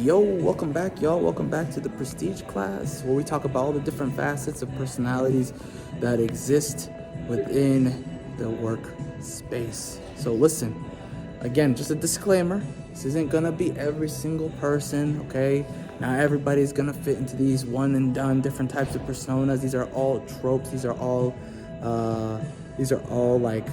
Yo, welcome back, y'all. Welcome back to the Prestige class, where we talk about all the different facets of personalities that exist within the work space. So listen, again, just a disclaimer. This isn't gonna be every single person, okay? Not everybody's gonna fit into these one and done different types of personas. These are all tropes. These are all like,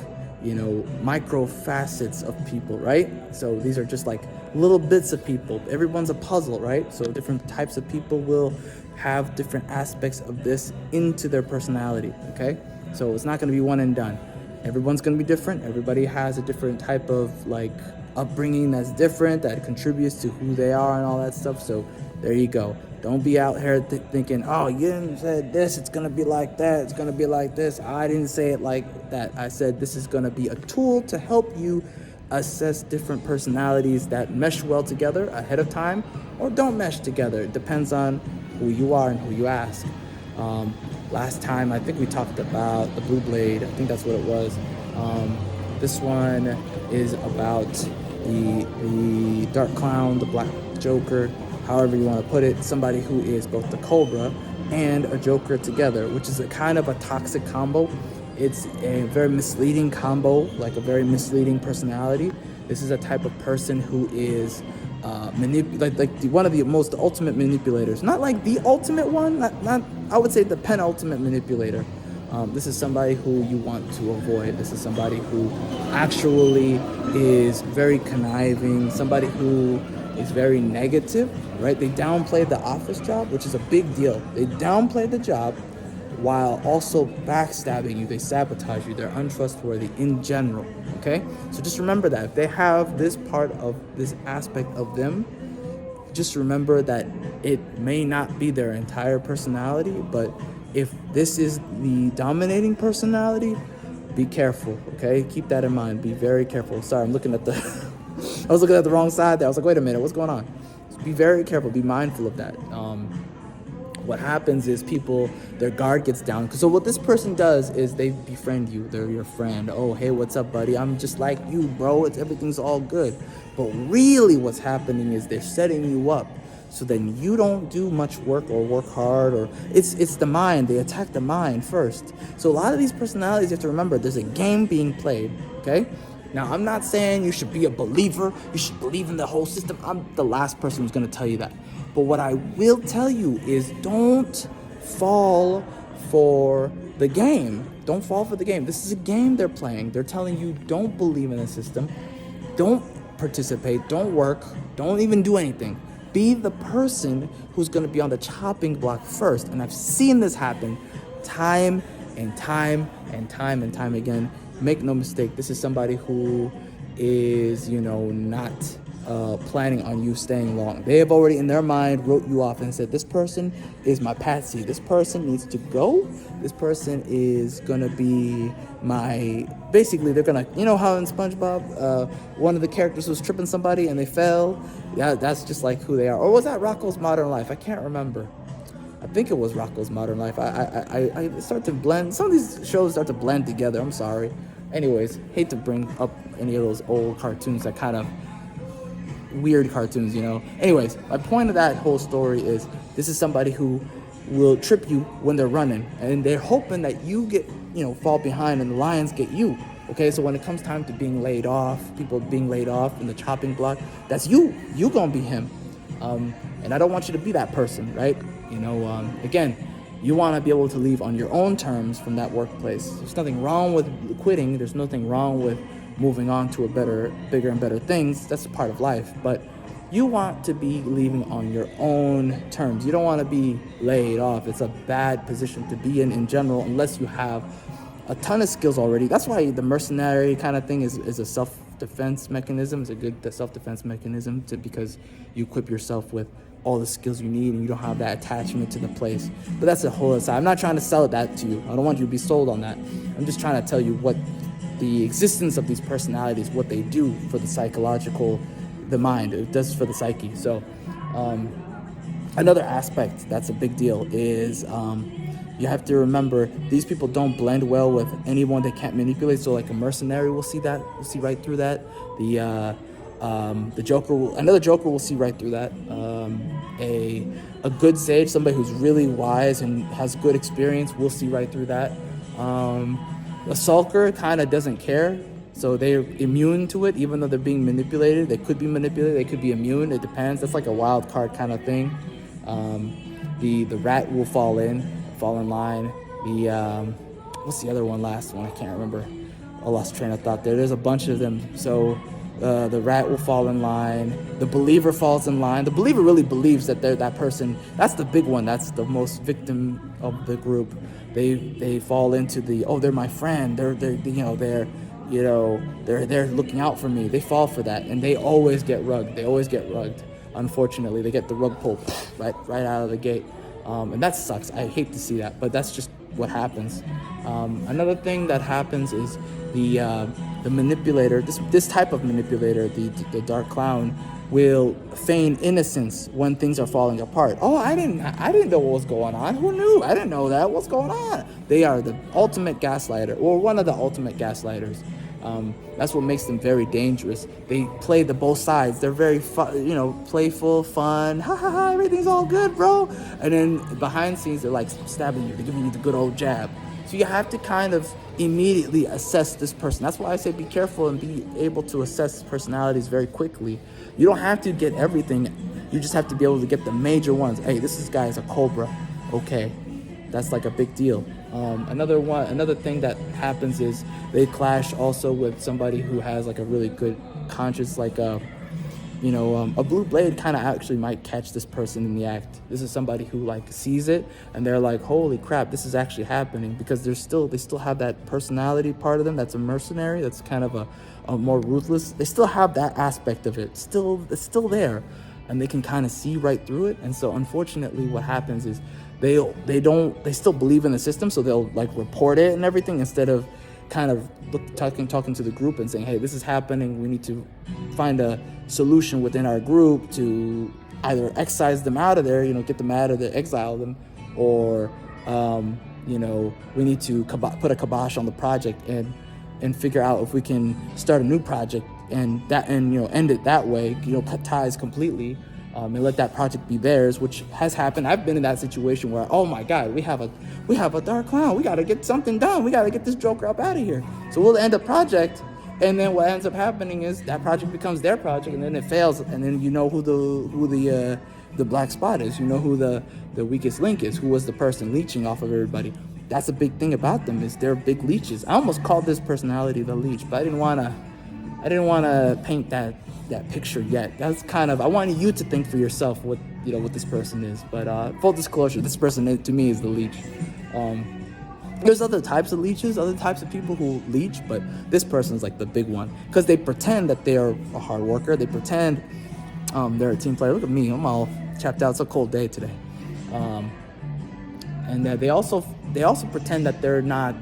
micro facets of people, right? So these are just like little bits of people. Everyone's a puzzle, right? So different types of people will have different aspects of this into their personality, okay? So it's not going to be one and done. Everyone's going to be different. Everybody has a different type of like upbringing that's different, that contributes to who they are and all that stuff. So there you go. Don't be out here thinking, oh, you didn't say this, it's going to be like that, it's going to be like this. I didn't say it like that. I said this is going to be a tool to help you assess different personalities that mesh well together ahead of time or don't mesh together. It depends on who you are and who you ask. Last time, I think we talked about the Blue Blade. I think that's what it was. This one is about the Dark QLOWN, the Black Joker, however you want to put it, somebody who is both the Cobra and a Joker together, which is a kind of a toxic combo. It's a very misleading combo, like a very misleading personality. This is a type of person who is one of the most ultimate manipulators. Not like the ultimate one, not I would say the penultimate manipulator. This is somebody who you want to avoid. This is somebody who actually is very conniving, somebody who is very negative, right? They downplay the office job, which is a big deal. They downplay the job while also backstabbing you. They sabotage you. They're untrustworthy in general, okay? So just remember that. If they have this part of this aspect of them, just remember that it may not be their entire personality, but if this is the dominating personality, be careful, okay? Keep that in mind. Be very careful. Sorry, I'm looking at the... I was looking at the wrong side there. I was like, wait a minute, what's going on? So be very careful. Be mindful of that. What happens is their guard gets down. So what this person does is they befriend you. They're your friend. Oh, hey, what's up, buddy? I'm just like you, bro. Everything's all good. But really what's happening is they're setting you up so then you don't do much work or work hard, or it's the mind. They attack the mind first. So a lot of these personalities, you have to remember, there's a game being played, okay? Now, I'm not saying you should be a believer. You should believe in the whole system. I'm the last person who's going to tell you that. But what I will tell you is don't fall for the game. Don't fall for the game. This is a game they're playing. They're telling you don't believe in the system. Don't participate. Don't work. Don't even do anything. Be the person who's going to be on the chopping block first. And I've seen this happen time and time and time and time again. Make no mistake, this is somebody who is, not planning on you staying long. They have already, in their mind, wrote you off and said, this person is my patsy. This person needs to go. This person is going to be basically, they're going to, how in SpongeBob, one of the characters was tripping somebody and they fell. Yeah, that's just like who they are. Or was that Rocko's Modern Life? I can't remember. I think it was Rocko's Modern Life. I start to blend. Some of these shows start to blend together. I'm sorry. Anyways, hate to bring up any of those old cartoons, that kind of weird cartoons, Anyways, my point of that whole story is this is somebody who will trip you when they're running. And they're hoping that you get, fall behind and the lions get you. Okay, so when it comes time to being laid off, people being laid off in the chopping block, that's you. You gonna be him. And I don't want you to be that person, right? Again, you want to be able to leave on your own terms from that workplace. There's nothing wrong with quitting. There's nothing wrong with moving on to bigger and better things. That's a part of life. But you want to be leaving on your own terms. You don't want to be laid off. It's a bad position to be in general, unless you have a ton of skills already. That's why the mercenary kind of thing is a self-defense mechanism. It's a good self-defense mechanism because you equip yourself with all the skills you need and you don't have that attachment to the place. But that's a whole other side. I'm not trying to sell that to you. I don't want you to be sold on that. I'm just trying to tell you what the existence of these personalities, what they do for the mind, it does for the psyche. So another aspect that's a big deal is you have to remember these people don't blend well with anyone they can't manipulate. So like a mercenary will see right through that. The Joker, another Joker will see right through that. a good sage, somebody who's really wise and has good experience, will see right through that. A sulker kind of doesn't care, so they're immune to it, even though they're being manipulated. They could be manipulated, they could be immune, it depends. That's like a wild card kind of thing. The rat will fall in line. What's the other one, last one? I can't remember. I lost train of thought there. There's a bunch of them. So the rat will fall in line. The believer falls in line. The believer really believes that they're that person. That's the big one. That's the most victim of the group. They fall into the, oh, they're my friend. They're looking out for me. They fall for that, and they always get rugged. Unfortunately, they get the rug pulled right out of the gate, and that sucks. I hate to see that, but that's just what happens. Another thing that happens is the manipulator, this type of manipulator, the dark clown, will feign innocence when things are falling apart. Oh, I didn't know what was going on. Who knew? I didn't know that. What's going on? They are the ultimate gaslighter, or one of the ultimate gaslighters. That's what makes them very dangerous. They play the both sides. They're very playful, fun. Ha ha ha, everything's all good, bro. And then behind scenes, they're like stabbing you. They're giving you the good old jab. So you have to kind of immediately assess this person. That's why I say be careful and be able to assess personalities very quickly. You don't have to get everything. You just have to be able to get the major ones. Hey, this guy is a cobra. Okay, that's like a big deal. Another thing that happens is they clash also with somebody who has like a really good conscience, like a blue blade kind of actually might catch this person in the act. This is somebody who like sees it and they're like, holy crap, this is actually happening, because they still have that personality part of them that's a mercenary, that's kind of a more ruthless. They still have that aspect of it. It's still there, and they can kind of see right through it. And so unfortunately what happens is they still believe in the system, so they'll like report it and everything, instead of kind of talking to the group and saying, hey, this is happening, we need to find a solution within our group to either excise them out of there, get them out of there, exile them, or we need to put a kibosh on the project and figure out if we can start a new project and end it that way, cut ties completely, and let that project be theirs, which has happened. I've been in that situation where, oh my God, we have a dark clown. We got to get something done. We got to get this joker up out of here. So we'll end a project, and then what ends up happening is that project becomes their project, and then it fails, and then who the black spot is. Who the weakest link is. Who was the person leeching off of everybody. That's a big thing about them, is they're big leeches. I almost called this personality the leech, but I didn't want to paint that picture yet. That's kind of, I wanted you to think for yourself what this person is. But full disclosure, this person to me is the leech. There's other types of leeches, other types of people who leech, but this person's like the big one, because they pretend that they are a hard worker. They pretend they're a team player. Look at me, I'm all chapped out. It's a cold day today. And they also pretend that they're not,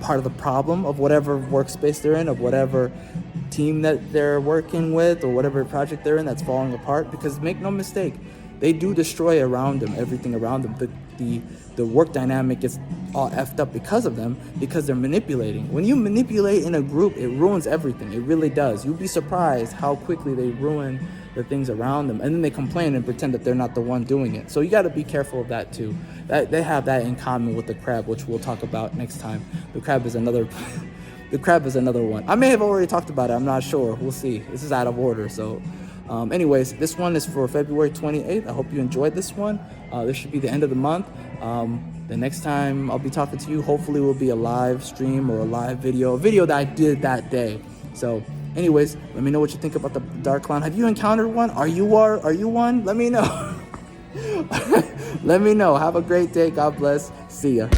part of the problem of whatever workspace they're in, of whatever team that they're working with, or whatever project they're in that's falling apart. Because make no mistake, they do destroy everything around them. The work dynamic gets all effed up because of them, because they're manipulating. When you manipulate in a group, it ruins everything. It really does. You'd be surprised how quickly they ruin the things around them, and then they complain and pretend that they're not the one doing it. So you got to be careful of that too. That they have that in common with the crab, which we'll talk about next time. The crab is another one. I may have already talked about it. I'm not sure. We'll see. This is out of order. So anyways, this one is for February 28th. I hope you enjoyed this one. This should be the end of the month. The next time I'll be talking to you, hopefully, will be a live stream or a live video, a video that I did that day. So anyways, let me know what you think about the dark clown. Have you encountered one? Are you one? Let me know. Let me know. Have a great day. God bless. See ya.